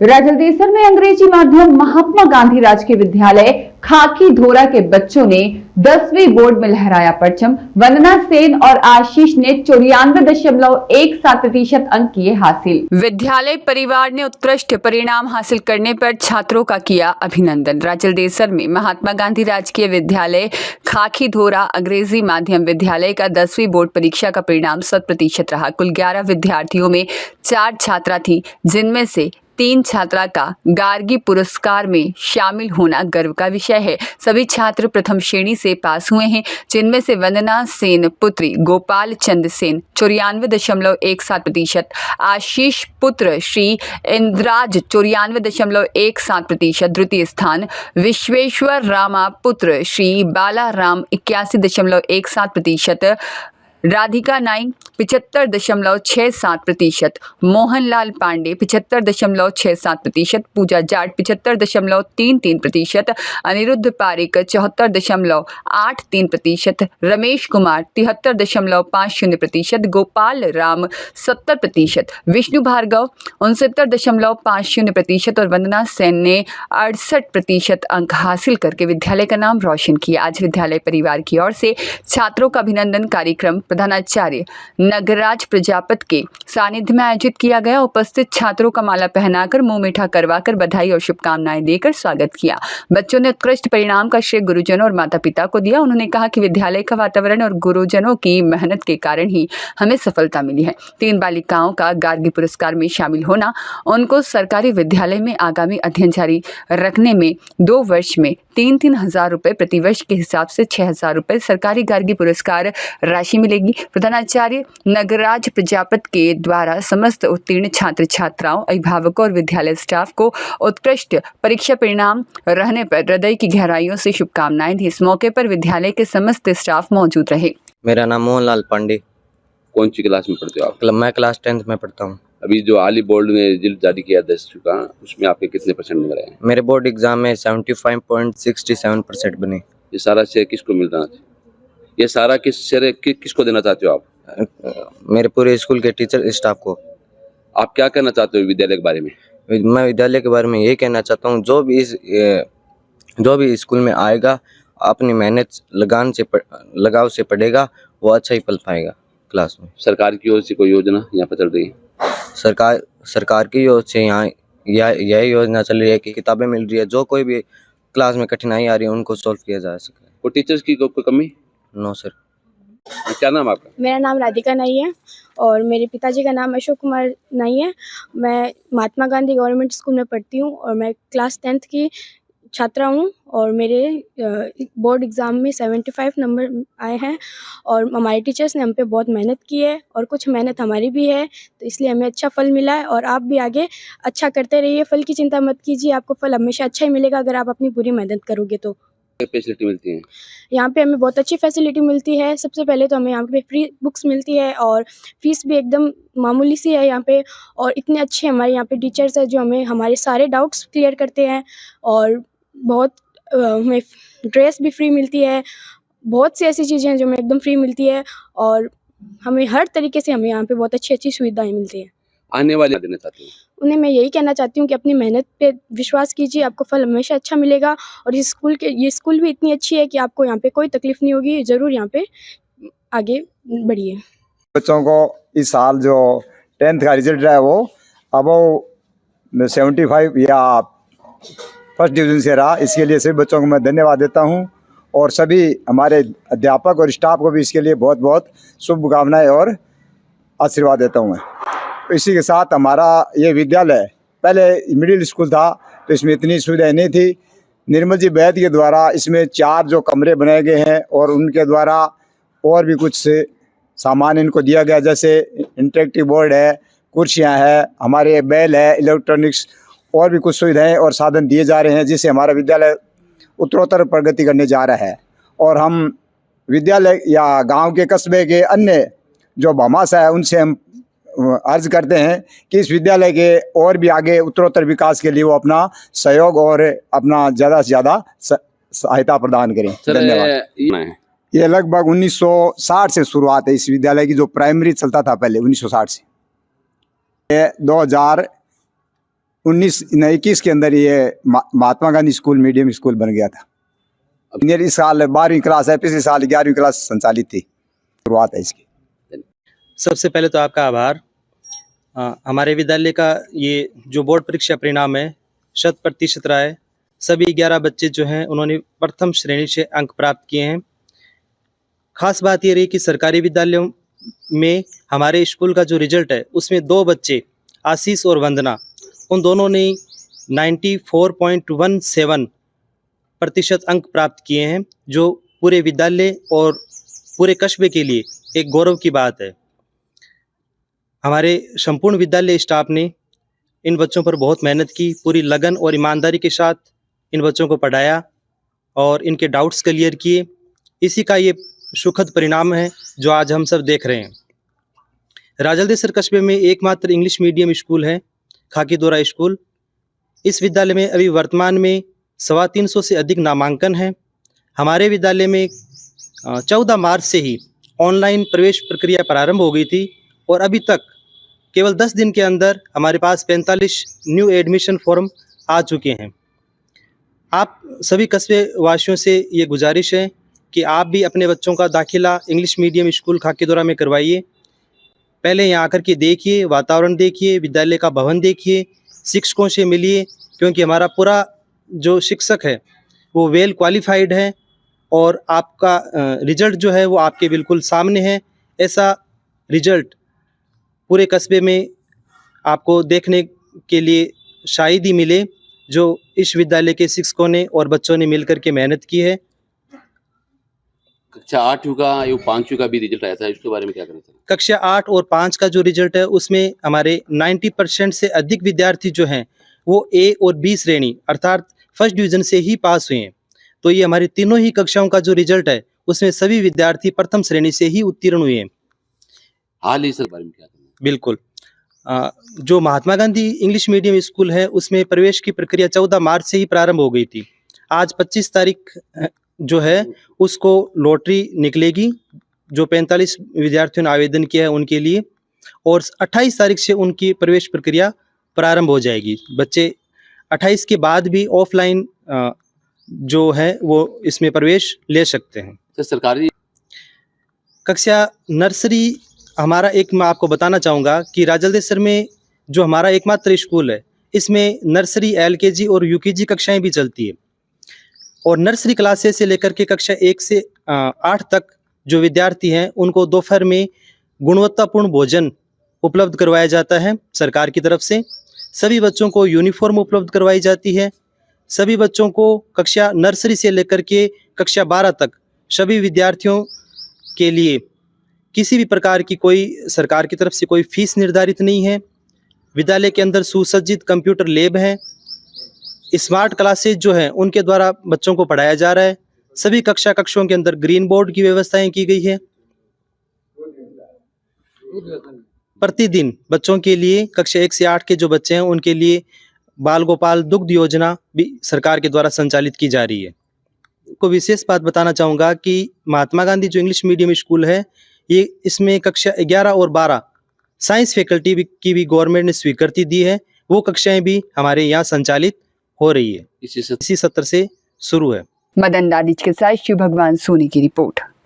राजलदेसर में अंग्रेजी माध्यम महात्मा गांधी राजकीय विद्यालय खाकी धोरा के बच्चों ने 10वीं बोर्ड में लहराया परचम। वंदना सेन और आशीष ने 94.17% अंक किए हासिल। विद्यालय परिवार ने उत्कृष्ट परिणाम हासिल करने पर छात्रों का किया अभिनंदन। राजलदेसर में महात्मा गांधी राजकीय विद्यालय खाकी धोरा अंग्रेजी माध्यम विद्यालय का 10वीं बोर्ड परीक्षा का परिणाम 100% रहा। कुल 11 विद्यार्थियों में 4 छात्रा थी, जिनमें से 3 छात्रा का गार्गी पुरस्कार में शामिल होना गर्व का विषय है। सभी छात्र प्रथम श्रेणी से पास हुए हैं, जिनमें से वंदना सेन पुत्री गोपाल चंद सेन 94.17%, आशीष पुत्र श्री इंद्राज 94.17%, द्वितीय स्थान विश्वेश्वर रामा पुत्र श्री बाला राम 81.17%, राधिका नाइक 75.67%, मोहनलाल पांडे 75.67%, पूजा जाट 75.33%, अनिरुद्ध पारिक 74.83%, रमेश कुमार 73.50%, गोपाल राम 70%, विष्णु भार्गव 69.50% और वंदना सेन ने 68% अंक हासिल करके विद्यालय का नाम रोशन किया। आज विद्यालय परिवार की ओर से छात्रों का अभिनंदन कार्यक्रम प्रधानाचार्य नगराज प्रजापत के सानिध्य में आयोजित किया गया। उपस्थित छात्रों का माला पहनाकर मुंह मीठा करवाकर बधाई और शुभकामनाएं देकर स्वागत किया। बच्चों ने उत्कृष्ट परिणाम का श्रेय गुरुजनों और माता पिता को दिया। उन्होंने कहा कि विद्यालय का वातावरण और गुरुजनों की मेहनत के कारण ही हमें सफलता मिली है। 3 बालिकाओं का गार्गी पुरस्कार में शामिल होना उनको सरकारी विद्यालय में आगामी अध्ययन जारी रखने में 2 वर्ष में 3-3 हजार रुपए प्रति वर्ष के हिसाब से 6 हजार रुपए सरकारी गार्गी पुरस्कार राशि मिलेगी। प्रधानाचार्य नगराज प्रजापत के द्वारा समस्त उत्तीर्ण छात्र छात्राओं, अभिभावकों और विद्यालय स्टाफ को उत्कृष्ट परीक्षा परिणाम रहने पर हृदय की गहराइयों से शुभकामनाएं दी। इस मौके पर विद्यालय के समस्त स्टाफ मौजूद रहे। मेरा नाम मोहनलाल पांडे। कौन सी क्लास में पढ़ते हो आप? मैं क्लास 10th में पढ़ता हूँ। अभी जो आली बोर्ड ने रिजल्ट जारी किया 10 का, उसमें आपके कितने % नंबर आए? मेरे बोर्ड एग्जाम में 75.67% बने। ये सारा श्रेय किसको मिलता है? ये सारा किसको देना चाहते हो आप? मेरे पूरे स्कूल के टीचर स्टाफ को। आप क्या कहना चाहते हो विद्यालय के बारे में? मैं विद्यालय के बारे में ये कहना चाहता हूँ, जो भी स्कूल में आएगा अपनी मेहनत लगाव से पढ़ेगा, वो अच्छा ही पढ़ पाएगा क्लास में। सरकार की ओर से कोई योजना यहाँ पर चल रही है? सरकार की ओर से यहाँ यह योजना चल रही है कि किताबें मिल रही है, जो कोई भी क्लास में कठिनाई आ रही है उनको सॉल्व किया जा सके। कोई टीचर्स की कोई कमी? No sir. क्या नाम आपका? मेरा नाम राधिका नाई है और मेरे पिताजी का नाम अशोक कुमार नाई है। मैं महात्मा गांधी गवर्नमेंट स्कूल में पढ़ती हूँ और मैं क्लास 10th की छात्रा हूँ और मेरे बोर्ड एग्ज़ाम में 75 नंबर आए हैं और हमारे टीचर्स ने हम पे बहुत मेहनत की है और कुछ मेहनत हमारी भी है, तो इसलिए हमें अच्छा फल मिला है। और आप भी आगे अच्छा करते रहिए, फल की चिंता मत कीजिए, आपको फल हमेशा अच्छा ही मिलेगा अगर आप अपनी पूरी मेहनत करोगे तो। फैसिलिटी मिलती है यहाँ पे हमें बहुत अच्छी फैसिलिटी मिलती है। सबसे पहले तो हमें यहाँ पे फ्री बुक्स मिलती है और फीस भी एकदम मामूली सी है यहाँ पे। और इतने अच्छे हमारे यहाँ पे टीचर्स हैं जो हमें हमारे सारे डाउट्स क्लियर करते हैं और बहुत हमें ड्रेस भी फ्री मिलती है। बहुत सी ऐसी चीज़ें हैं जो हमें एकदम फ्री मिलती है और हमें हर तरीके से हमें यहाँ पे बहुत अच्छी अच्छी सुविधाएँ मिलती हैं। आने वाले देना चाहती हूँ उन्हें मैं यही कहना चाहती हूँ कि अपनी मेहनत पे विश्वास कीजिए, आपको फल हमेशा अच्छा मिलेगा। और ये स्कूल भी इतनी अच्छी है कि आपको यहाँ पे कोई तकलीफ नहीं होगी। ज़रूर यहाँ पे आगे बढ़िए। बच्चों को इस साल जो 10th का रिजल्ट रहा है वो अब 75 या फर्स्ट डिवीज़न से रहा। इसके लिए सभी बच्चों को मैं धन्यवाद देता हूँ और सभी हमारे अध्यापक और स्टाफ को भी इसके लिए बहुत बहुत शुभकामनाएँ और आशीर्वाद देता हूँ मैं। इसी के साथ हमारा ये विद्यालय पहले मिडिल स्कूल था तो इसमें इतनी सुविधाएं नहीं थी। निर्मल जी बैद के द्वारा इसमें 4 जो कमरे बनाए गए हैं और उनके द्वारा और भी कुछ सामान इनको दिया गया, जैसे इंटरेक्टिव बोर्ड है, कुर्सियां है, हमारे बेल है, इलेक्ट्रॉनिक्स और भी कुछ सुविधाएं और साधन दिए जा रहे हैं, जिससे हमारा विद्यालय उत्तरोत्तर प्रगति करने जा रहा है। और हम विद्यालय या गाँव के कस्बे के अन्य जो भामाशाह है उनसे हम अर्ज करते हैं कि इस विद्यालय के और भी आगे उत्तरोत्तर विकास के लिए वो अपना सहयोग और अपना ज़्यादा से ज़्यादा सहायता प्रदान करें। धन्यवाद। ये लगभग 1960 से शुरुआत है इस विद्यालय की, जो प्राइमरी चलता था पहले 1960 से। 2000 1921 के अंदर ये Mahatma Gandhi school medium school बन गया था। मेरी इस साल 12वीं क्लास है, पिछले साल 11वीं क्लास संचालित थी, शुरुआत है इसकी। सबसे पहले तो आपका आभार। हमारे विद्यालय का ये जो बोर्ड परीक्षा परिणाम है 100% रहा है। सभी 11 बच्चे जो हैं उन्होंने प्रथम श्रेणी से अंक प्राप्त किए हैं। खास बात ये रही कि सरकारी विद्यालयों में हमारे स्कूल का जो रिजल्ट है उसमें 2 बच्चे आशीष और वंदना, उन दोनों ने 94.17% अंक प्राप्त किए हैं, जो पूरे विद्यालय और पूरे कस्बे के लिए एक गौरव की बात है। हमारे संपूर्ण विद्यालय स्टाफ ने इन बच्चों पर बहुत मेहनत की, पूरी लगन और ईमानदारी के साथ इन बच्चों को पढ़ाया और इनके डाउट्स क्लियर किए। इसी का ये सुखद परिणाम है जो आज हम सब देख रहे हैं। राजलदेसर कस्बे में एकमात्र इंग्लिश मीडियम स्कूल है खाकीदोरा स्कूल। इस विद्यालय में अभी वर्तमान में 350 से अधिक नामांकन हैं। हमारे विद्यालय में 14 मार्च से ही ऑनलाइन प्रवेश प्रक्रिया प्रारंभ हो गई थी और अभी तक केवल 10 दिन के अंदर हमारे पास 45 न्यू एडमिशन फॉर्म आ चुके हैं। आप सभी कस्बे वासियों से ये गुजारिश है कि आप भी अपने बच्चों का दाखिला इंग्लिश मीडियम स्कूल खाकीदोरा में करवाइए। पहले यहाँ आकर के देखिए, वातावरण देखिए, विद्यालय का भवन देखिए, शिक्षकों से मिलिए, क्योंकि हमारा पूरा जो शिक्षक है वो वेल क्वालिफाइड है और आपका रिजल्ट जो है वो आपके बिल्कुल सामने है। ऐसा रिजल्ट पूरे कस्बे में आपको देखने के लिए शायद ही मिले जो इस विद्यालय के शिक्षकों ने और बच्चों ने मिलकर के मेहनत की है। कक्षा 8वीं का या 5वीं का भी रिजल्ट आया था, इसके बारे में क्या कहना चाहिए? कक्षा 8 और 5 का जो रिजल्ट है उसमें हमारे 90% से अधिक विद्यार्थी जो हैं वो ए और बी श्रेणी अर्थात फर्स्ट डिवीजन से ही पास हुए हैं। तो ये हमारी तीनों ही कक्षाओं का जो रिजल्ट है उसमें सभी विद्यार्थी प्रथम श्रेणी से ही उत्तीर्ण हुए हैं। हाल ही इस बारे में क्या कहना है? बिल्कुल। जो Mahatma Gandhi English medium school है उसमें प्रवेश की प्रक्रिया 14 मार्च से ही प्रारंभ हो गई थी। आज 25 तारीख जो है उसको लॉटरी निकलेगी, जो 45 विद्यार्थियों ने आवेदन किया है उनके लिए, और 28 तारीख से उनकी प्रवेश प्रक्रिया प्रारंभ हो जाएगी। बच्चे 28 के बाद भी ऑफलाइन जो है वो इसमें प्रवेश ले सकते हैं। सर, सरकारी कक्षा नर्सरी हमारा मैं आपको बताना चाहूँगा कि राजलदेसर में जो हमारा एकमात्र स्कूल है इसमें नर्सरी, LKG और UKG कक्षाएं भी चलती है। और नर्सरी क्लासेस से लेकर के कक्षा 1 से 8 तक जो विद्यार्थी हैं उनको दोपहर में गुणवत्तापूर्ण भोजन उपलब्ध करवाया जाता है सरकार की तरफ से। सभी बच्चों को यूनिफॉर्म उपलब्ध करवाई जाती है। सभी बच्चों को कक्षा नर्सरी से लेकर के कक्षा 12 तक सभी विद्यार्थियों के लिए किसी भी प्रकार की कोई सरकार की तरफ से कोई फीस निर्धारित नहीं है। विद्यालय के अंदर सुसज्जित कंप्यूटर लैब है। स्मार्ट क्लासेज जो हैं उनके द्वारा बच्चों को पढ़ाया जा रहा है। सभी कक्षों के अंदर ग्रीन बोर्ड की व्यवस्थाएं की गई है। प्रतिदिन बच्चों के लिए कक्षा 1 से 8 के जो बच्चे हैं उनके लिए बाल गोपाल दुग्ध योजना भी सरकार के द्वारा संचालित की जा रही है। को विशेष बात बताना चाहूँगा कि महात्मा गांधी जो इंग्लिश मीडियम स्कूल है ये इसमें कक्षा 11 और 12 साइंस फैकल्टी की भी गवर्नमेंट ने स्वीकृति दी है। वो कक्षाएं भी हमारे यहाँ संचालित हो रही है। इसी सत्र से शुरू है। मदन दादिच के साथ शिव भगवान सोनी की रिपोर्ट।